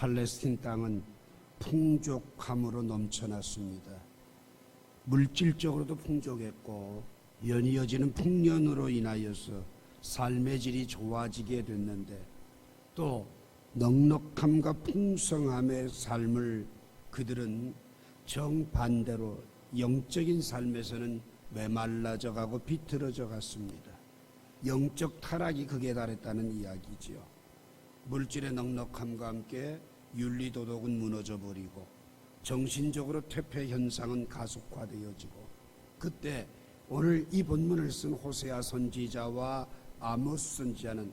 팔레스틴 땅은 풍족함으로 넘쳐났습니다. 물질적으로도 풍족했고 연이어지는 풍년으로 인하여서 삶의 질이 좋아지게 됐는데 또 넉넉함과 풍성함의 삶을 그들은 정반대로 영적인 삶에서는 메말라져가고 비틀어져 갔습니다. 영적 타락이 극에 달했다는 이야기지요. 물질의 넉넉함과 함께 윤리도덕은 무너져버리고 정신적으로 퇴폐 현상은 가속화되어지고 그때 오늘 이 본문을 쓴 호세아 선지자와 아모스 선지자는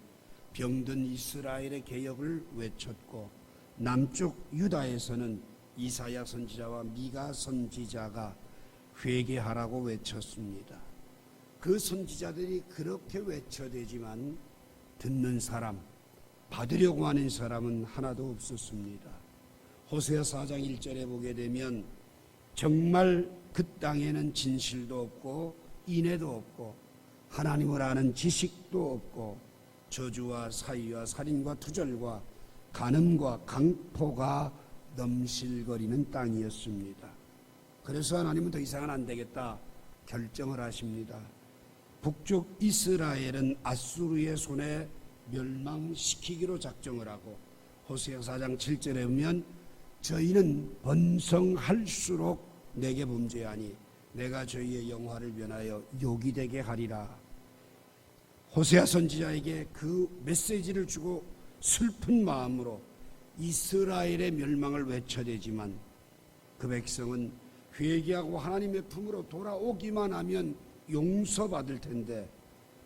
병든 이스라엘의 개혁을 외쳤고 남쪽 유다에서는 이사야 선지자와 미가 선지자가 회개하라고 외쳤습니다. 그 선지자들이 그렇게 외쳐대지만 듣는 사람, 받으려고 하는 사람은 하나도 없었습니다. 호세아 4장 1절에 보게 되면 정말 그 땅에는 진실도 없고 인애도 없고 하나님을 아는 지식도 없고 저주와 사위와 살인과 투절과 간음과 강포가 넘실거리는 땅이었습니다. 그래서 하나님은 더 이상은 안 되겠다 결정을 하십니다. 북쪽 이스라엘은 아수르의 손에 멸망시키기로 작정을 하고 호세아 4장 7절에 보면 저희는 번성할수록 내게 범죄하니 내가 저희의 영화를 변하여 욕이 되게 하리라. 호세아 선지자에게 그 메시지를 주고 슬픈 마음으로 이스라엘의 멸망을 외쳐대지만 그 백성은 회개하고 하나님의 품으로 돌아오기만 하면 용서받을 텐데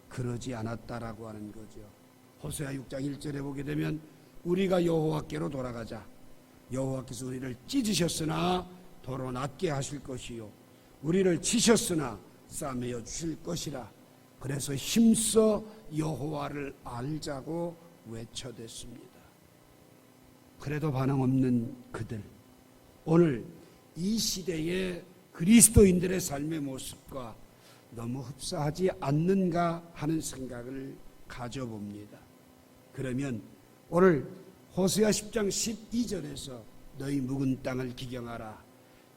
그러지 않았다라고 하는 거죠. 호세아 6장 1절에 보게 되면 우리가 여호와께로 돌아가자. 여호와께서 우리를 찢으셨으나 도로 낫게 하실 것이요 우리를 치셨으나 싸매어 주실 것이라. 그래서 힘써 여호와를 알자고 외쳐댔습니다. 그래도 반응 없는 그들, 오늘 이 시대의 그리스도인들의 삶의 모습과 너무 흡사하지 않는가 하는 생각을 가져봅니다. 그러면 오늘 호세아 10장 12절에서 너희 묵은 땅을 기경하라.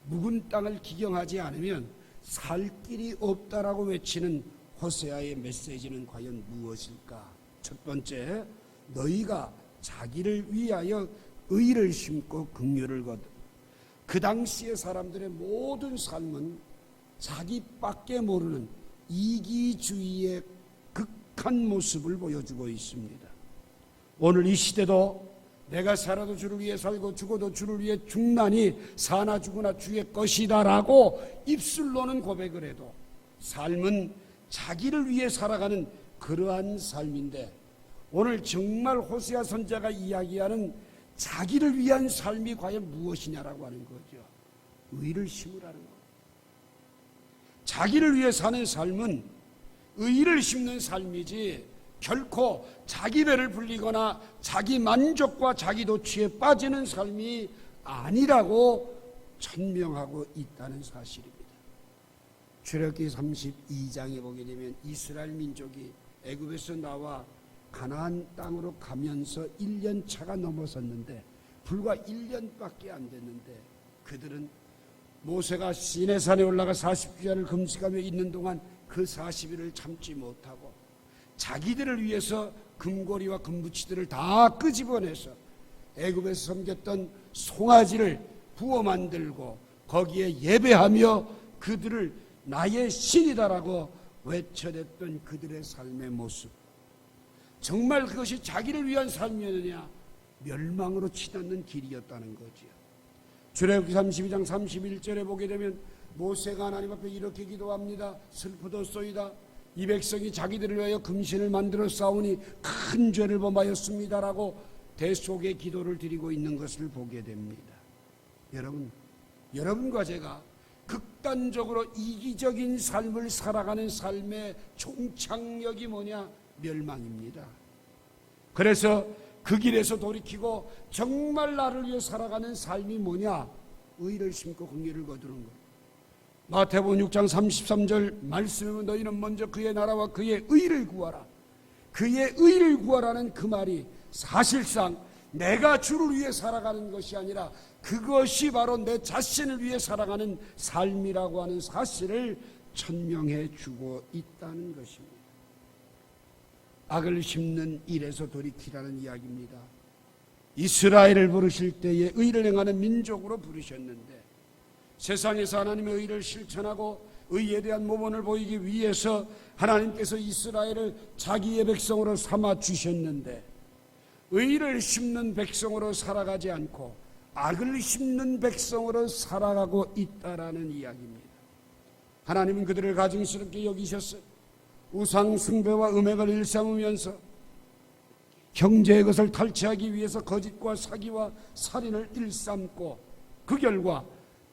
묵은 땅을 기경하지 않으면 살 길이 없다라고 외치는 호세아의 메시지는 과연 무엇일까? 첫 번째, 너희가 자기를 위하여 의를 심고 긍휼을 거두. 그 당시의 사람들의 모든 삶은 자기밖에 모르는 이기주의의 극한 모습을 보여주고 있습니다. 오늘 이 시대도 내가 살아도 주를 위해 살고 죽어도 주를 위해 죽나니 사나 죽으나 주의 것이다라고 입술로는 고백을 해도 삶은 자기를 위해 살아가는 그러한 삶인데 오늘 정말 호세아 선지자가 이야기하는 자기를 위한 삶이 과연 무엇이냐라고 하는 거죠. 의를 심으라는 거예요. 자기를 위해 사는 삶은 의를 심는 삶이지 결코 자기 배를 불리거나 자기 만족과 자기 도취에 빠지는 삶이 아니라고 천명하고 있다는 사실입니다. 출애굽기 32장에 보게 되면 이스라엘 민족이 애굽에서 나와 가나안 땅으로 가면서 1년 차가 넘어섰는데 불과 1년밖에 안 됐는데 그들은 모세가 시내산에 올라가 40주야를 금식하며 있는 동안 그 40일을 참지 못하고 자기들을 위해서 금고리와 금붙이들을 다 끄집어내서 애굽에서 섬겼던 송아지를 부어 만들고 거기에 예배하며 그들을 나의 신이다라고 외쳐댔던 그들의 삶의 모습, 정말 그것이 자기를 위한 삶이었느냐? 멸망으로 치닫는 길이었다는 거지요. 출애굽기 32장 31절에 보게 되면 모세가 하나님 앞에 이렇게 기도합니다. 슬프도소이다. 이 백성이 자기들을 위하여 금신을 만들어 싸우니 큰 죄를 범하였습니다라고 대속의 기도를 드리고 있는 것을 보게 됩니다. 여러분과 제가 극단적으로 이기적인 삶을 살아가는 삶의 총착력이 뭐냐? 멸망입니다. 그래서 그 길에서 돌이키고 정말 나를 위해 살아가는 삶이 뭐냐? 의를 심고 긍휼을 거두는 것. 마태복음 6장 33절 말씀은 너희는 먼저 그의 나라와 그의 의를 구하라. 그의 의를 구하라는 그 말이 사실상 내가 주를 위해 살아가는 것이 아니라 그것이 바로 내 자신을 위해 살아가는 삶이라고 하는 사실을 천명해 주고 있다는 것입니다. 악을 심는 일에서 돌이키라는 이야기입니다. 이스라엘을 부르실 때에 의를 행하는 민족으로 부르셨는데 세상에서 하나님의 의를 실천하고 의에 대한 모범을 보이기 위해서 하나님께서 이스라엘을 자기의 백성으로 삼아 주셨는데 의를 심는 백성으로 살아가지 않고 악을 심는 백성으로 살아가고 있다라는 이야기입니다. 하나님은 그들을 가증스럽게 여기셨어요. 우상 숭배와 음행을 일삼으면서 경제의 것을 탈취하기 위해서 거짓과 사기와 살인을 일삼고 그 결과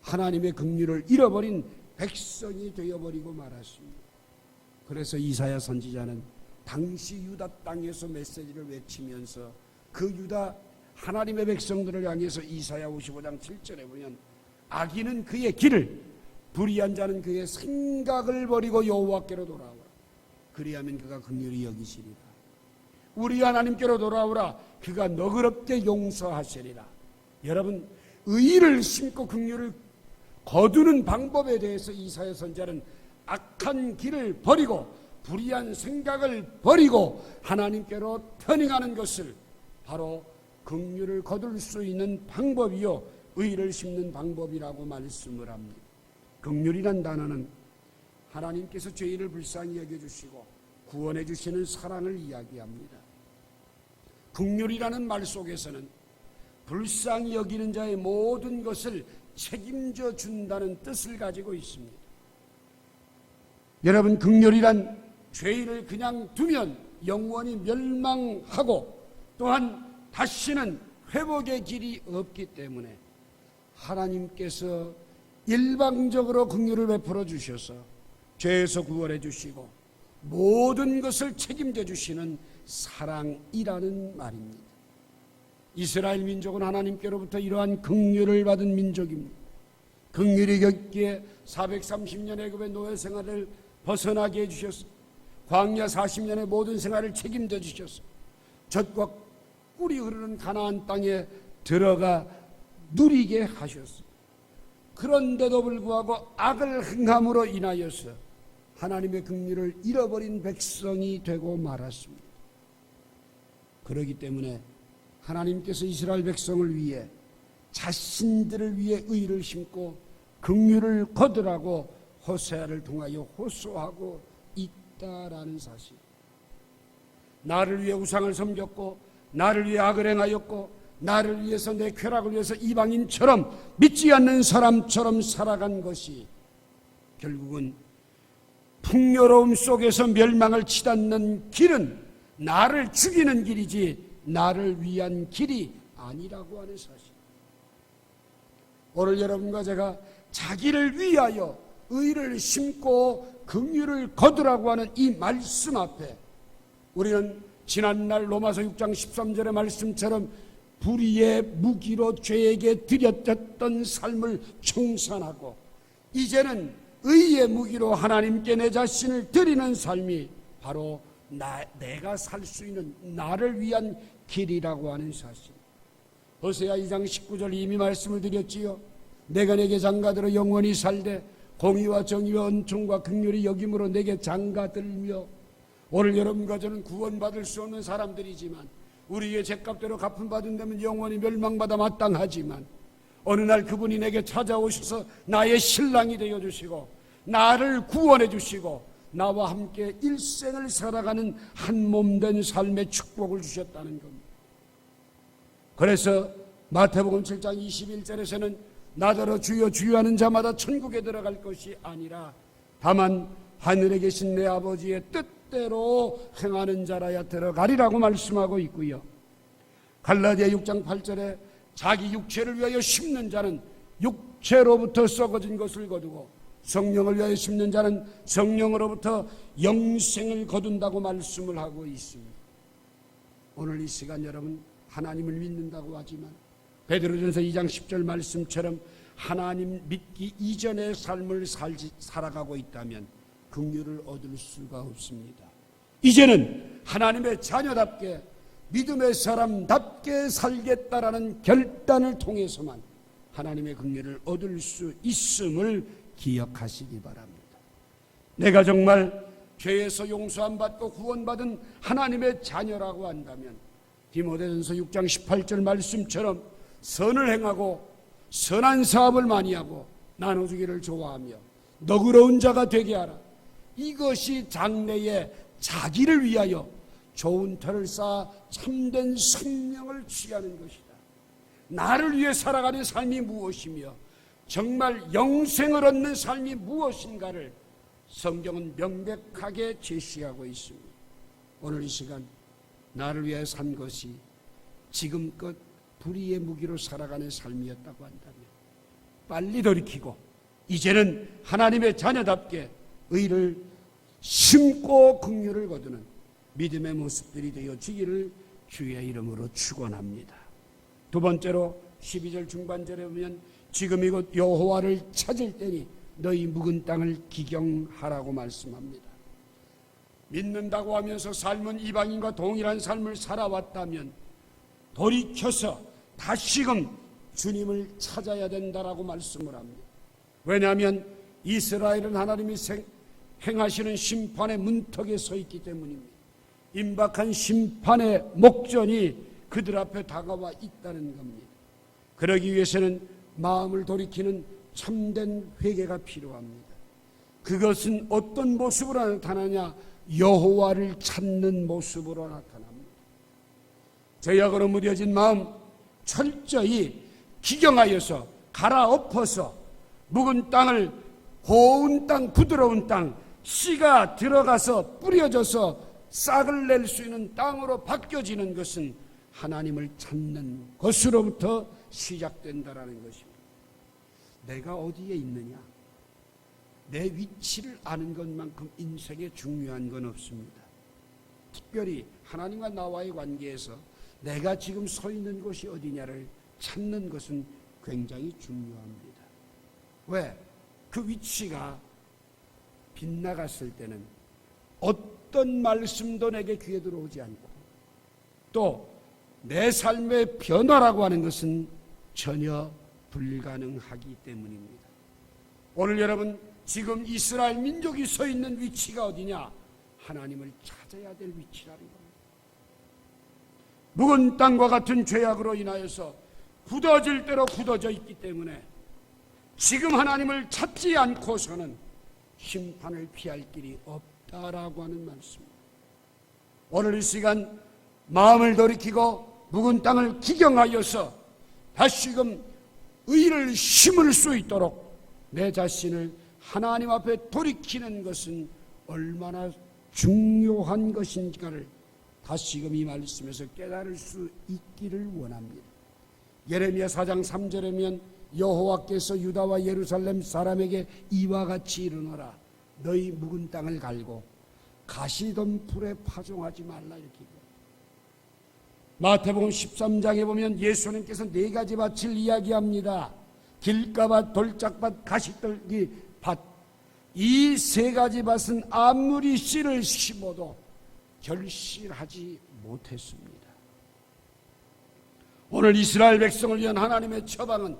하나님의 긍휼을 잃어버린 백성이 되어버리고 말았습니다. 그래서 이사야 선지자는 당시 유다 땅에서 메시지를 외치면서 그 유다 하나님의 백성들을 향해서 이사야 55장 7절에 보면 악인은 그의 길을 불의한 자는 그의 생각을 버리고 여호와께로 돌아오라. 그리하면 그가 긍휼히 여기시리라. 우리 하나님께로 돌아오라. 그가 너그럽게 용서하시리라. 여러분, 의를 심고 긍휼을 거두는 방법에 대해서 이사야 선지자는 악한 길을 버리고 불의한 생각을 버리고 하나님께로 터닝하는 것을 바로 긍휼을 거둘 수 있는 방법이요 의를 심는 방법이라고 말씀을 합니다. 긍휼이란 단어는 하나님께서 죄인을 불쌍히 여겨주시고 구원해 주시는 사랑을 이야기합니다. 긍휼이라는 말 속에서는 불쌍히 여기는 자의 모든 것을 책임져 준다는 뜻을 가지고 있습니다. 여러분, 긍휼이란 죄인을 그냥 두면 영원히 멸망하고 또한 다시는 회복의 길이 없기 때문에 하나님께서 일방적으로 긍휼을 베풀어 주셔서 죄에서 구원해 주시고 모든 것을 책임져 주시는 사랑이라는 말입니다. 이스라엘 민족은 하나님께로부터 이러한 긍휼을 받은 민족입니다. 긍휼히 겼기에 430년 애굽의 노예 생활을 벗어나게 해주셨습니다. 광야 40년의 모든 생활을 책임져 주셨습니다. 젖과 꿀이 흐르는 가나안 땅에 들어가 누리게 하셨습니다. 그런데도 불구하고 악을 행함으로 인하여서 하나님의 긍휼을 잃어버린 백성이 되고 말았습니다. 그렇기 때문에 하나님께서 이스라엘 백성을 위해 자신들을 위해 의를 심고 긍휼을 거두라고 호세아를 통하여 호소하고 있다라는 사실. 나를 위해 우상을 섬겼고 나를 위해 악을 행하였고 나를 위해서 내 쾌락을 위해서 이방인처럼 믿지 않는 사람처럼 살아간 것이 결국은 풍요로움 속에서 멸망을 치닫는 길은 나를 죽이는 길이지 나를 위한 길이 아니라고 하는 사실. 오늘 여러분과 제가 자기를 위하여 의를 심고 긍휼을 거두라고 하는 이 말씀 앞에 우리는 지난날 로마서 6장 13절의 말씀처럼 불의의 무기로 죄에게 드렸던 삶을 청산하고 이제는 의의 무기로 하나님께 내 자신을 드리는 삶이 바로 내가 살 수 있는 나를 위한 길이라고 하는 사실. 호세아 2장 19절 이미 말씀을 드렸지요. 내가 내게 장가들어 영원히 살되 공의와 정의와 은총과 긍휼이 여김으로 내게 장가들며. 오늘 여러분과 저는 구원받을 수 없는 사람들이지만 우리의 죄값대로 갚음받은다면 영원히 멸망받아 마땅하지만 어느 날 그분이 내게 찾아오셔서 나의 신랑이 되어주시고 나를 구원해 주시고 나와 함께 일생을 살아가는 한 몸 된 삶의 축복을 주셨다는 겁니다. 그래서 마태복음 7장 21절에서는 나더러 주여 주여 하는 자마다 천국에 들어갈 것이 아니라 다만 하늘에 계신 내 아버지의 뜻대로 행하는 자라야 들어가리라고 말씀하고 있고요. 갈라디아 6장 8절에 자기 육체를 위하여 심는 자는 육체로부터 썩어진 것을 거두고 성령을 위하여 심는 자는 성령으로부터 영생을 거둔다고 말씀을 하고 있습니다. 오늘 이 시간 여러분 하나님을 믿는다고 하지만 베드로전서 2장 10절 말씀처럼 하나님 믿기 이전의 삶을 살아가고 있다면 긍휼을 얻을 수가 없습니다. 이제는 하나님의 자녀답게 믿음의 사람답게 살겠다라는 결단을 통해서만 하나님의 긍휼을 얻을 수 있음을 기억하시기 바랍니다. 내가 정말 죄에서 용서 안 받고 구원받은 하나님의 자녀라고 한다면 디모데전서 6장 18절 말씀처럼 선을 행하고 선한 사업을 많이 하고 나눠주기를 좋아하며 너그러운 자가 되게 하라. 이것이 장래에 자기를 위하여 좋은 터를 쌓아 참된 생명을 취하는 것이다. 나를 위해 살아가는 삶이 무엇이며 정말 영생을 얻는 삶이 무엇인가를 성경은 명백하게 제시하고 있습니다. 오늘 이 시간 나를 위해 산 것이 지금껏 불의의 무기로 살아가는 삶이었다고 한다면 빨리 돌이키고 이제는 하나님의 자녀답게 의를 심고 긍휼을 거두는 믿음의 모습들이 되어지기를 주의 이름으로 축원합니다. 두 번째로 12절 중반절에 보면 지금 이곳 여호와를 찾을 때니 너희 묵은 땅을 기경하라고 말씀합니다. 믿는다고 하면서 삶은 이방인과 동일한 삶을 살아왔다면 돌이켜서 다시금 주님을 찾아야 된다라고 말씀을 합니다. 왜냐하면 이스라엘은 하나님이 행하시는 심판의 문턱에 서 있기 때문입니다. 임박한 심판의 목전이 그들 앞에 다가와 있다는 겁니다. 그러기 위해서는 마음을 돌이키는 참된 회개가 필요합니다. 그것은 어떤 모습으로 나타나냐? 여호와를 찾는 모습으로 나타납니다. 죄악으로 무뎌진 마음 철저히 기경하여서 갈아엎어서 묵은 땅을 고운 땅, 부드러운 땅, 씨가 들어가서 뿌려져서 싹을 낼 수 있는 땅으로 바뀌어지는 것은 하나님을 찾는 것으로부터 시작된다라는 것입니다. 내가 어디에 있느냐? 내 위치를 아는 것만큼 인생에 중요한 건 없습니다. 특별히 하나님과 나와의 관계에서 내가 지금 서 있는 곳이 어디냐를 찾는 것은 굉장히 중요합니다. 왜? 그 위치가 빗나갔을 때는 어떤 말씀도 내게 귀에 들어오지 않고 또 내 삶의 변화라고 하는 것은 전혀 불가능하기 때문입니다. 오늘 여러분 지금 이스라엘 민족이 서 있는 위치가 어디냐? 하나님을 찾아야 될 위치라는 겁니다. 묵은 땅과 같은 죄악으로 인하여서 굳어질 대로 굳어져 있기 때문에 지금 하나님을 찾지 않고서는 심판을 피할 길이 없다라고 하는 말씀입니다. 오늘 이 시간 마음을 돌이키고 묵은 땅을 기경하여서 다시금 의를 심을 수 있도록 내 자신을 하나님 앞에 돌이키는 것은 얼마나 중요한 것인가를 다시금 이 말씀에서 깨달을 수 있기를 원합니다. 예레미야 4장 3절에 보면 여호와께서 유다와 예루살렘 사람에게 이와 같이 이르노라. 너희 묵은 땅을 갈고 가시던 풀에 파종하지 말라 이렇게. 마태복음 13장에 보면 예수님께서 네 가지 밭을 이야기합니다. 길가밭, 돌짝밭, 가시떨기 밭. 이 세 가지 밭은 아무리 씨를 심어도 결실하지 못했습니다. 오늘 이스라엘 백성을 위한 하나님의 처방은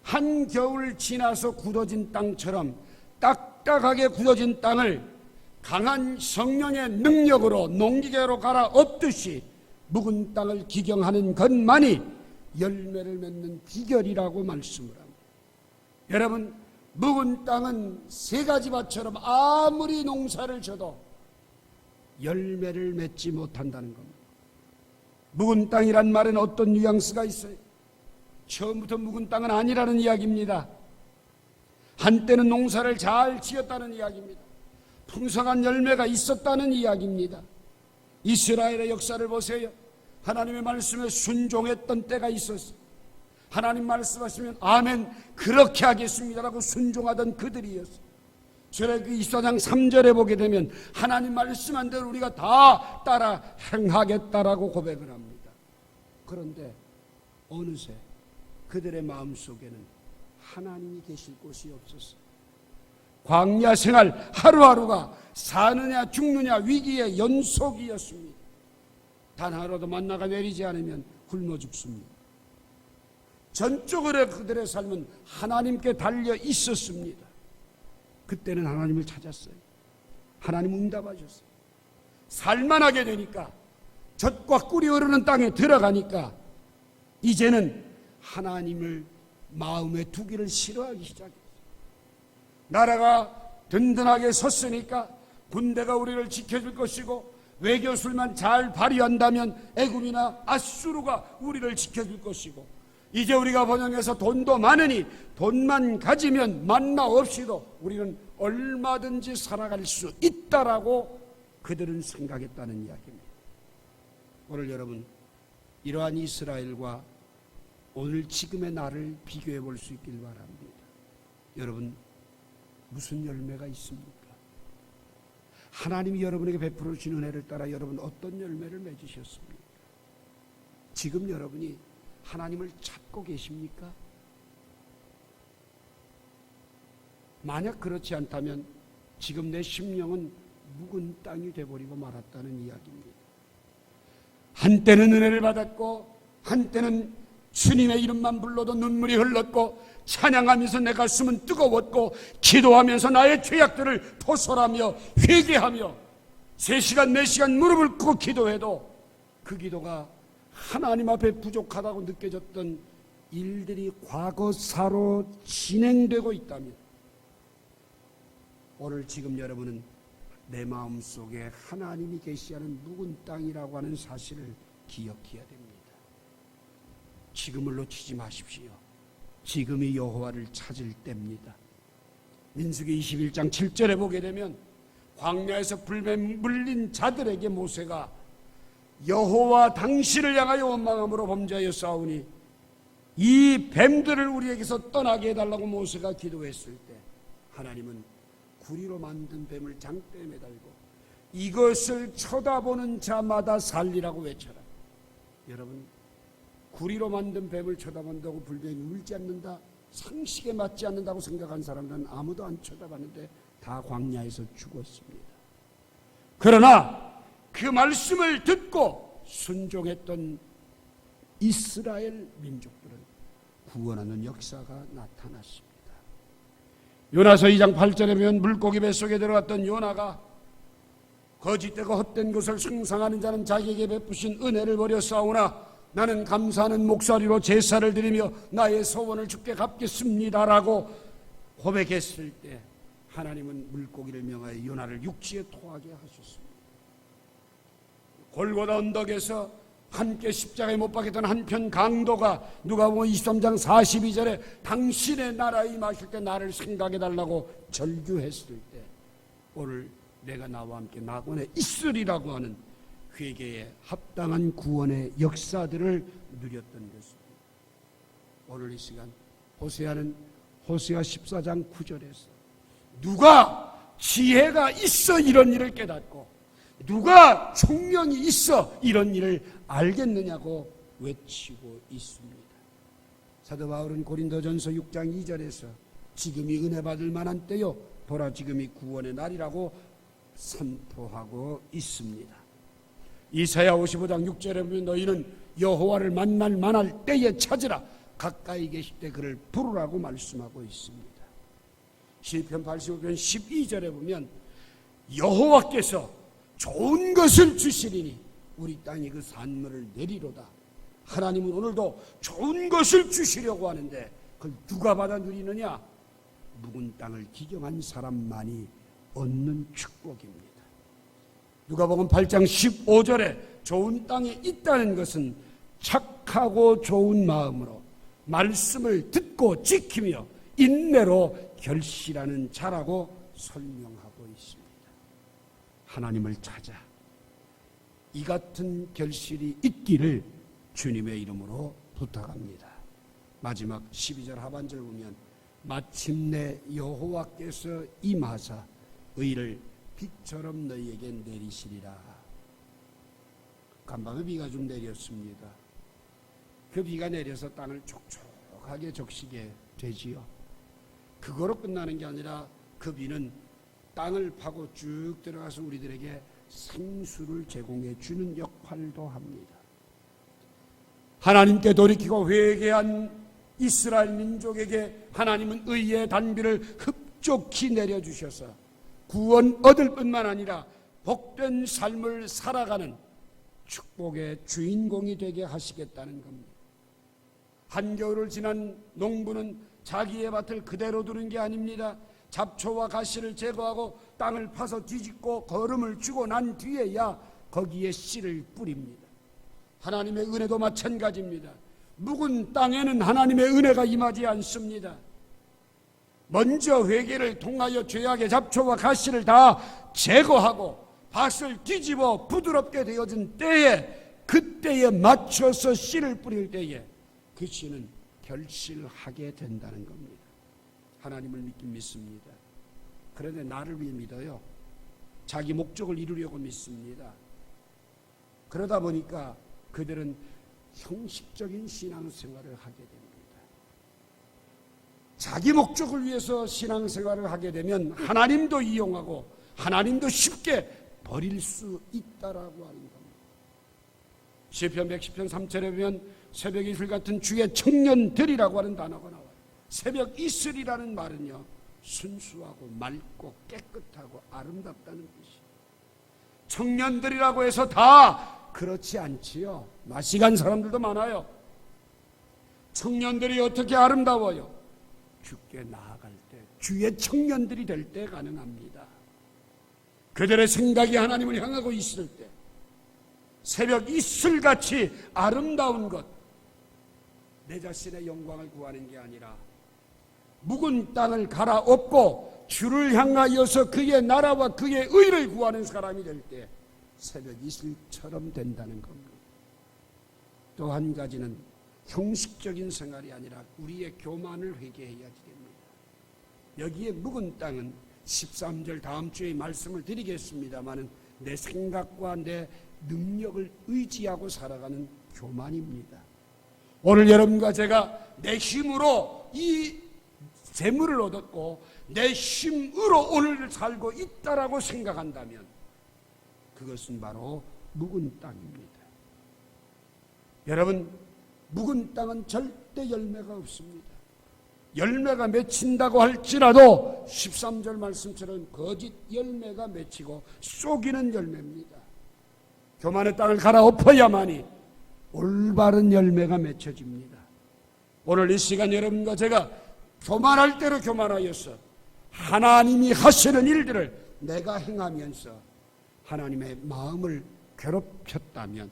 한겨울 지나서 굳어진 땅처럼 딱딱하게 굳어진 땅을 강한 성령의 능력으로 농기계로 갈아엎듯이 묵은 땅을 기경하는 것만이 열매를 맺는 비결이라고 말씀을 합니다. 여러분, 묵은 땅은 세 가지 밭처럼 아무리 농사를 져도 열매를 맺지 못한다는 겁니다. 묵은 땅이란 말은 어떤 뉘앙스가 있어요? 처음부터 묵은 땅은 아니라는 이야기입니다. 한때는 농사를 잘 지었다는 이야기입니다. 풍성한 열매가 있었다는 이야기입니다. 이스라엘의 역사를 보세요. 하나님의 말씀에 순종했던 때가 있었어요. 하나님 말씀하시면 아멘 그렇게 하겠습니다라고 순종하던 그들이었어요. 출애굽기 24장 3절에 보게 되면 하나님 말씀한 대로 우리가 다 따라 행하겠다라고 고백을 합니다. 그런데 어느새 그들의 마음속에는 하나님이 계실 곳이 없었어요. 광야 생활 하루하루가 사느냐 죽느냐 위기의 연속이었습니다. 단 하루도 만나가 내리지 않으면 굶어 죽습니다. 전적으로 그들의 삶은 하나님께 달려 있었습니다. 그때는 하나님을 찾았어요. 하나님 응답하셨어요. 살만하게 되니까, 젖과 꿀이 흐르는 땅에 들어가니까 이제는 하나님을 마음에 두기를 싫어하기 시작했어요. 나라가 든든하게 섰으니까 군대가 우리를 지켜줄 것이고, 외교술만 잘 발휘한다면 애굽이나 아수르가 우리를 지켜줄 것이고, 이제 우리가 번영해서 돈도 많으니 돈만 가지면 만나 없이도 우리는 얼마든지 살아갈 수 있다라고 그들은 생각했다는 이야기입니다. 오늘 여러분, 이러한 이스라엘과 오늘 지금의 나를 비교해 볼 수 있길 바랍니다. 여러분, 무슨 열매가 있습니까? 하나님이 여러분에게 베풀어 주신 은혜를 따라 여러분 어떤 열매를 맺으셨습니까? 지금 여러분이 하나님을 찾고 계십니까? 만약 그렇지 않다면 지금 내 심령은 묵은 땅이 되어버리고 말았다는 이야기입니다. 한때는 은혜를 받았고, 한때는 주님의 이름만 불러도 눈물이 흘렀고, 찬양하면서 내 가슴은 뜨거웠고, 기도하면서 나의 죄악들을 토설하며 회개하며 3시간 4시간 무릎을 꿇고 기도해도 그 기도가 하나님 앞에 부족하다고 느껴졌던 일들이 과거사로 진행되고 있다면, 오늘 지금 여러분은 내 마음속에 하나님이 계시하는 묵은 땅이라고 하는 사실을 기억해야 됩니다. 지금을 놓치지 마십시오. 지금이 여호와를 찾을 때입니다. 민수기 21장 7절에 보게 되면 광야에서 불에 물린 자들에게 모세가 여호와 당신을 향하여 원망함으로 범죄하여 싸우니 이 뱀들을 우리에게서 떠나게 해달라고 모세가 기도했을 때, 하나님은 구리로 만든 뱀을 장대에 매달고 이것을 쳐다보는 자마다 살리라고 외쳐라. 여러분, 구리로 만든 뱀을 쳐다본다고 불뱀이 울지 않는다, 상식에 맞지 않는다고 생각한 사람들은 아무도 안 쳐다봤는데 다 광야에서 죽었습니다. 그러나 그 말씀을 듣고 순종했던 이스라엘 민족들은 구원하는 역사가 나타났습니다. 요나서 2장 8절에 보면 물고기 뱃속에 들어갔던 요나가 거짓되고 헛된 것을 상상하는 자는 자기에게 베푸신 은혜를 버려 싸우나 나는 감사하는 목소리로 제사를 드리며 나의 소원을 주께 갚겠습니다라고 고백했을 때, 하나님은 물고기를 명하여 요나를 육지에 토하게 하셨습니다. 골고다 언덕에서 함께 십자가에 못 박혔던 한편 강도가 누가복음 23장 42절에 당신의 나라에 임하실 때 나를 생각해달라고 절규했을 때, 오늘 내가 나와 함께 낙원에 있으리라고 하는 회개에 합당한 구원의 역사들을 누렸던 것입니다. 오늘 이 시간 호세아는 호세아 14장 9절에서 누가 지혜가 있어 이런 일을 깨닫고 누가 총명이 있어 이런 일을 알겠느냐고 외치고 있습니다. 사도 바울은 고린도전서 6장 2절에서 지금이 은혜 받을 만한 때요 보라 지금이 구원의 날이라고 선포하고 있습니다. 이사야 55장 6절에 보면 너희는 여호와를 만날 만할 때에 찾으라 가까이 계실 때 그를 부르라고 말씀하고 있습니다. 시편 85편 12절에 보면 여호와께서 좋은 것을 주시리니 우리 땅에 그 산물을 내리로다. 하나님은 오늘도 좋은 것을 주시려고 하는데 그걸 누가 받아 누리느냐? 묵은 땅을 기경한 사람만이 얻는 축복입니다. 누가복음 8장 15절에 좋은 땅에 있다는 것은 착하고 좋은 마음으로 말씀을 듣고 지키며 인내로 결실하는 자라고 설명하고 있습니다. 하나님을 찾아 이 같은 결실이 있기를 주님의 이름으로 부탁합니다. 마지막 12절 하반절 보면 마침내 여호와께서 임하사 의를 빛처럼 너희에게 내리시리라. 간밤에 비가 좀 내렸습니다. 그 비가 내려서 땅을 촉촉하게 적시게 되지요. 그거로 끝나는 게 아니라 그 비는 땅을 파고 쭉 들어가서 우리들에게 생수를 제공해 주는 역할 부활도 합니다. 하나님께 돌이키고 회개한 이스라엘 민족에게 하나님은 의의 단비를 흡족히 내려주셔서 구원 얻을 뿐만 아니라 복된 삶을 살아가는 축복의 주인공이 되게 하시겠다는 겁니다. 한겨울을 지난 농부는 자기의 밭을 그대로 두는 게 아닙니다. 잡초와 가시를 제거하고 땅을 파서 뒤집고 거름을 주고 난 뒤에야 거기에 씨를 뿌립니다. 하나님의 은혜도 마찬가지입니다. 묵은 땅에는 하나님의 은혜가 임하지 않습니다. 먼저 회개를 통하여 죄악의 잡초와 가시를 다 제거하고 밭을 뒤집어 부드럽게 되어진 때에, 그때에 맞춰서 씨를 뿌릴 때에 그 씨는 결실하게 된다는 겁니다. 하나님을 믿긴 믿습니다. 그런데 나를 위해 믿어요. 자기 목적을 이루려고 믿습니다. 그러다 보니까 그들은 형식적인 신앙생활을 하게 됩니다. 자기 목적을 위해서 신앙생활을 하게 되면 하나님도 이용하고 하나님도 쉽게 버릴 수 있다라고 하는 겁니다. 시편 110편 3절에 보면 새벽 이슬 같은 주의 청년들이라고 하는 단어가 나와요. 새벽 이슬이라는 말은요, 순수하고 맑고 깨끗하고 아름답다는 뜻이에요. 청년들이라고 해서 다 그렇지 않지요. 마시간 사람들도 많아요. 청년들이 어떻게 아름다워요? 주께 나아갈 때, 주의 청년들이 될 때 가능합니다. 그들의 생각이 하나님을 향하고 있을 때, 새벽 이슬같이 아름다운 것, 내 자신의 영광을 구하는 게 아니라 묵은 땅을 갈아엎고 주를 향하여서 그의 나라와 그의 의를 구하는 사람이 될 때 새벽 이슬처럼 된다는 겁니다. 또 한 가지는 형식적인 생활이 아니라 우리의 교만을 회개해야지 됩니다. 여기에 묵은 땅은 13절 다음 주에 말씀을 드리겠습니다마는 내 생각과 내 능력을 의지하고 살아가는 교만입니다. 오늘 여러분과 제가 내 힘으로 이 재물을 얻었고 내 힘으로 오늘을 살고 있다라고 생각한다면 그것은 바로 묵은 땅입니다. 여러분, 묵은 땅은 절대 열매가 없습니다. 열매가 맺힌다고 할지라도 13절 말씀처럼 거짓 열매가 맺히고 쏘기는 열매입니다. 교만의 땅을 갈아엎어야만이 올바른 열매가 맺혀집니다. 오늘 이 시간 여러분과 제가 교만할 대로 교만하여서 하나님이 하시는 일들을 내가 행하면서 하나님의 마음을 괴롭혔다면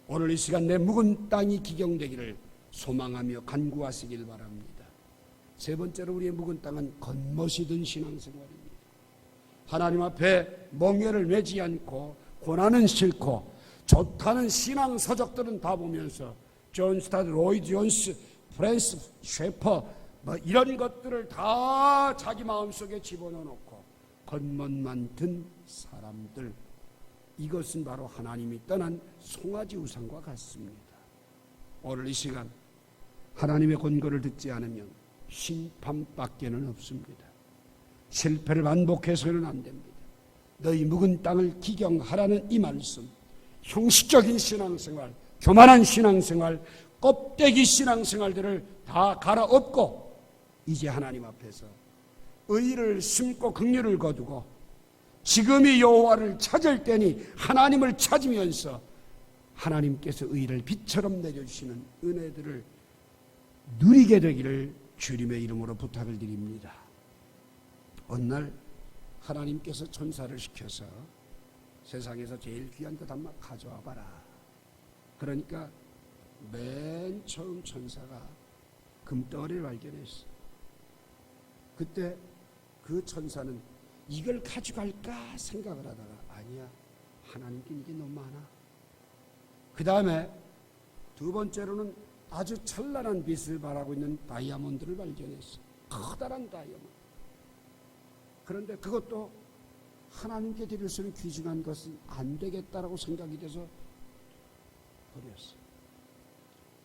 오늘 이 시간 내 묵은 땅이 기경되기를 소망하며 간구하시길 바랍니다. 세 번째로 우리의 묵은 땅은 겉멋이 든 신앙생활입니다. 하나님 앞에 멍에를 매지 않고 고난은 싫고 좋다는 신앙 서적들은 다 보면서 존 스타드, 로이 존스, 프랜스 셰퍼 이런 것들을 다 자기 마음속에 집어넣어놓고 겉멋만 든 사람들, 이것은 바로 하나님이 떠난 송아지 우상과 같습니다. 오늘 이 시간 하나님의 권고를 듣지 않으면 심판밖에는 없습니다. 실패를 반복해서는 안 됩니다. 너희 묵은 땅을 기경하라는 이 말씀, 형식적인 신앙생활, 교만한 신앙생활, 껍데기 신앙생활들을 다 갈아엎고 이제 하나님 앞에서 의를 심고 긍휼을 거두고 지금이 여호와를 찾을 때니 하나님을 찾으면서 하나님께서 의를 빛처럼 내려주시는 은혜들을 누리게 되기를 주님의 이름으로 부탁을 드립니다. 어느 날 하나님께서 천사를 시켜서 세상에서 제일 귀한 것 한번 가져와 봐라. 그러니까 맨 처음 천사가 금덩어리를 발견했어. 그때 그 천사는 이걸 가져갈까 생각을 하다가 아니야, 하나님께 이게 너무 많아. 그 다음에 두 번째로는 아주 찬란한 빛을 발하고 있는 다이아몬드를 발견했어. 커다란 다이아몬드. 그런데 그것도 하나님께 드릴 수 있는 귀중한 것은 안 되겠다라고 생각이 돼서 버렸어.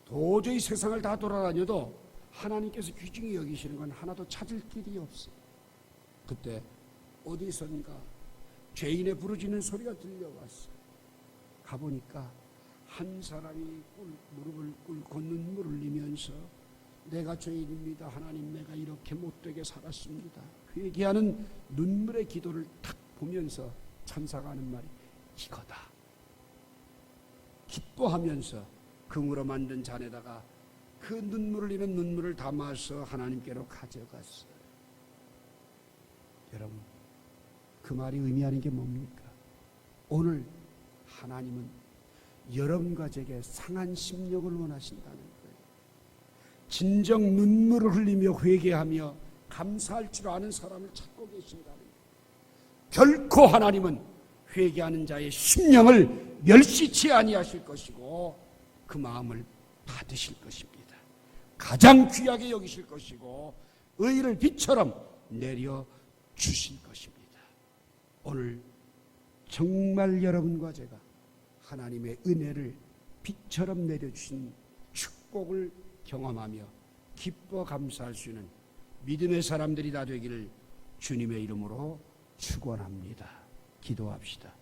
도저히 세상을 다 돌아다녀도 하나님께서 귀중히 여기시는 건 하나도 찾을 길이 없어. 그때 어디선가 죄인의 부르짖는 소리가 들려왔어. 가보니까 한 사람이 무릎을 꿇고 눈물을 흘리면서 내가 죄인입니다. 하나님, 내가 이렇게 못되게 살았습니다. 회개하는 눈물의 기도를 딱 보면서 천사가 하는 말이 이거다. 기뻐하면서 금으로 만든 잔에다가 그 눈물을 흘리는 눈물을 담아서 하나님께로 가져갔어요. 여러분, 그 말이 의미하는 게 뭡니까? 오늘 하나님은 여러분과 제게 상한 심령을 원하신다는 거예요. 진정 눈물을 흘리며 회개하며 감사할 줄 아는 사람을 찾고 계신다는 거예요. 결코 하나님은 회개하는 자의 심령을 멸시치 아니하실 것이고 그 마음을 받으실 것입니다. 가장 귀하게 여기실 것이고 의를 빛처럼 내려 주실 것입니다. 오늘 정말 여러분과 제가 하나님의 은혜를 빛처럼 내려주신 축복을 경험하며 기뻐 감사할 수 있는 믿음의 사람들이 다 되기를 주님의 이름으로 축원합니다. 기도합시다.